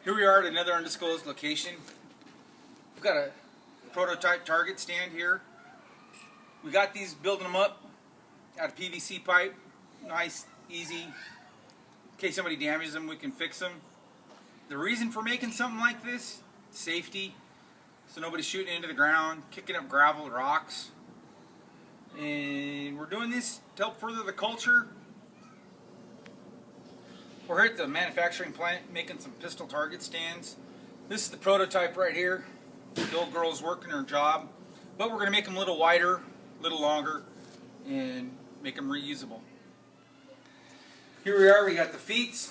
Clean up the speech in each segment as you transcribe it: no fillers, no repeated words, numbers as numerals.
Here we are at another undisclosed location. We've got a prototype target stand here. We got these, building them up out of PVC pipe. Nice, easy. In case somebody damages them, we can fix them. The reason for making something like this, safety. So nobody's shooting into the ground, kicking up gravel, rocks. And we're doing this to help further the culture. We're here at the manufacturing plant making some pistol target stands. This is the prototype right here. The old girl's working her job. But we're going to make them a little wider, a little longer, and make them reusable. Here we are, we got the feet,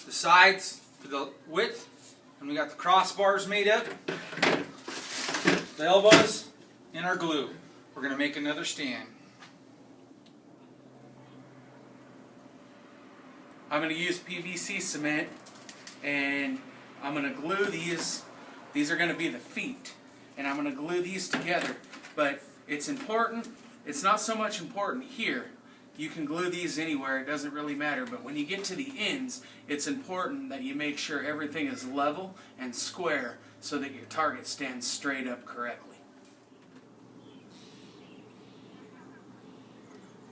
the sides for the width, and we got the crossbars made up, the elbows, and our glue. We're going to make another stand. I'm going to use PVC cement, and I'm going to glue these. These are going to be the feet, and I'm going to glue these together. But it's important, it's not so much important here. You can glue these anywhere, it doesn't really matter. But when you get to the ends, it's important that you make sure everything is level and square so that your target stands straight up correctly.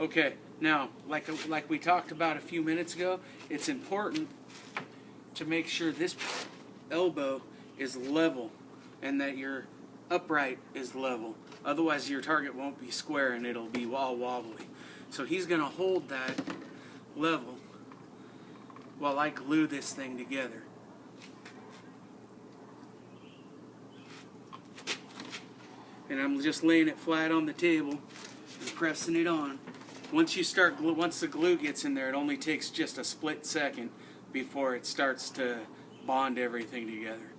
Okay, now, like we talked about a few minutes ago, it's important to make sure this elbow is level and that your upright is level. Otherwise your target won't be square and it'll be all wobbly. So he's going to hold that level while I glue this thing together. And I'm just laying it flat on the table and pressing it on. Once the glue gets in there, it only takes just a split second before it starts to bond everything together.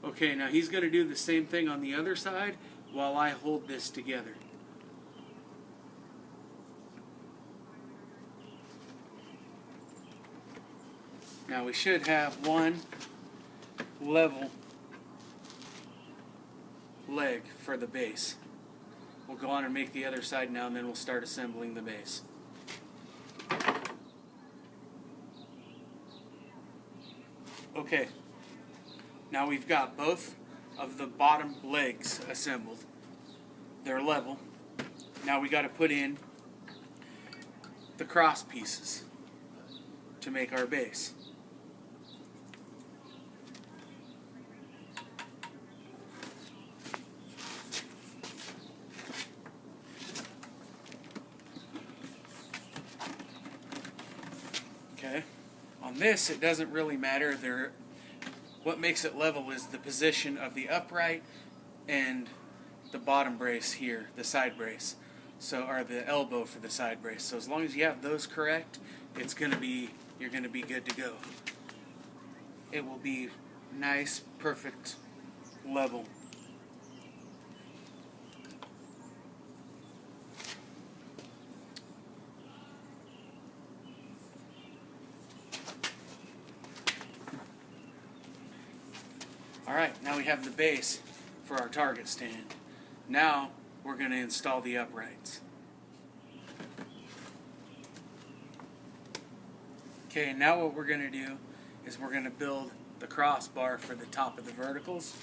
Okay, now he's going to do the same thing on the other side while I hold this together. Now we should have one level leg for the base. We'll go on and make the other side now, and then we'll start assembling the base. Okay, now we've got both of the bottom legs assembled. They're level. Now we got to put in the cross pieces to make our base. Okay, on this it doesn't really matter. What makes it level is the position of the upright and the bottom brace here, the side brace, or the elbow for the side brace. So as long as you have those correct, you're going to be good to go. It will be nice, perfect, level. Alright, now we have the base for our target stand. Now we're going to install the uprights. Okay, now what we're going to do is we're going to build the crossbar for the top of the verticals.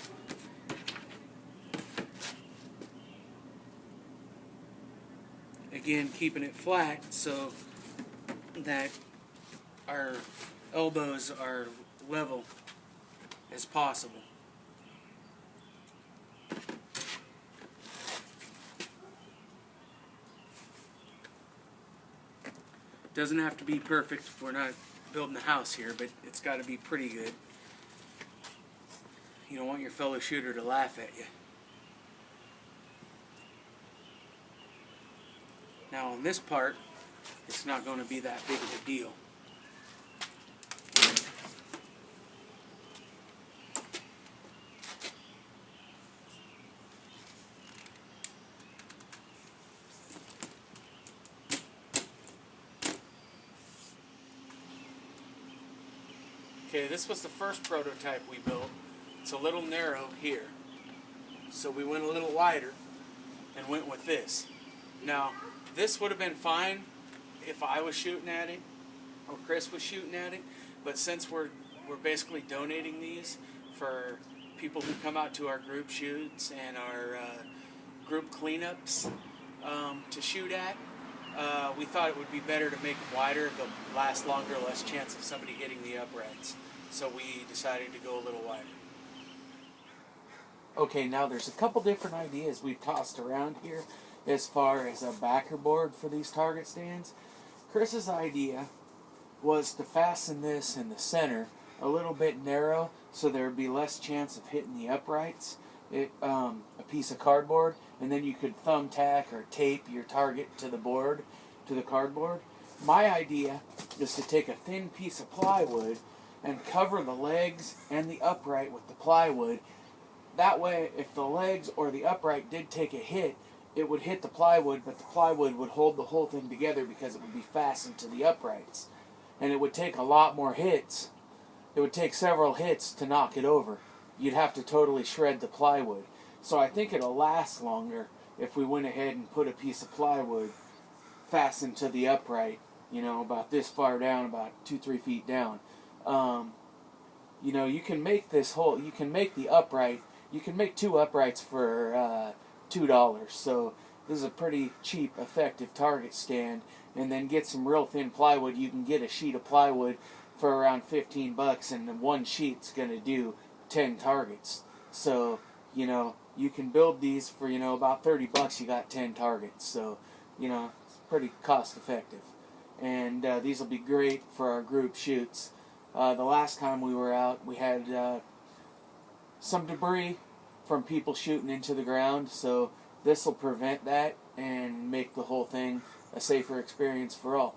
Again, keeping it flat so that our elbows are level as possible. Doesn't have to be perfect. We're not building a house here, but it's got to be pretty good. You don't want your fellow shooter to laugh at you. Now on this part, it's not going to be that big of a deal. Okay, this was the first prototype we built. It's a little narrow here. So we went a little wider and went with this. Now, this would have been fine if I was shooting at it or Chris was shooting at it, but since we're basically donating these for people who come out to our group shoots and our group cleanups to shoot at, we thought it would be better to make them wider. They'll last longer, less chance of somebody hitting the uprights. So we decided to go a little wider. Okay, now there's a couple different ideas we've tossed around here as far as a backer board for these target stands. Chris's idea was to fasten this in the center a little bit narrow so there would be less chance of hitting the uprights. A piece of cardboard, and then you could thumbtack or tape your target to the board, to the cardboard. My idea is to take a thin piece of plywood and cover the legs and the upright with the plywood. That way, if the legs or the upright did take a hit, it would hit the plywood, but the plywood would hold the whole thing together because it would be fastened to the uprights. And it would take a lot more hits. It would take several hits to knock it over. You'd have to totally shred the plywood. So I think it'll last longer if we went ahead and put a piece of plywood fastened to the upright, you know, about this far down, about 2-3 feet down. You know, you can make this whole, you can make the upright, you can make 2 uprights for $2. So this is a pretty cheap, effective target stand. And then get some real thin plywood. You can get a sheet of plywood for around $15, and one sheet's going to do 10 targets. So, you know, you can build these for, you know, about $30. You got 10 targets. So, you know, it's pretty cost effective. And these will be great for our group shoots. The last time we were out, we had some debris from people shooting into the ground. So this will prevent that and make the whole thing a safer experience for all.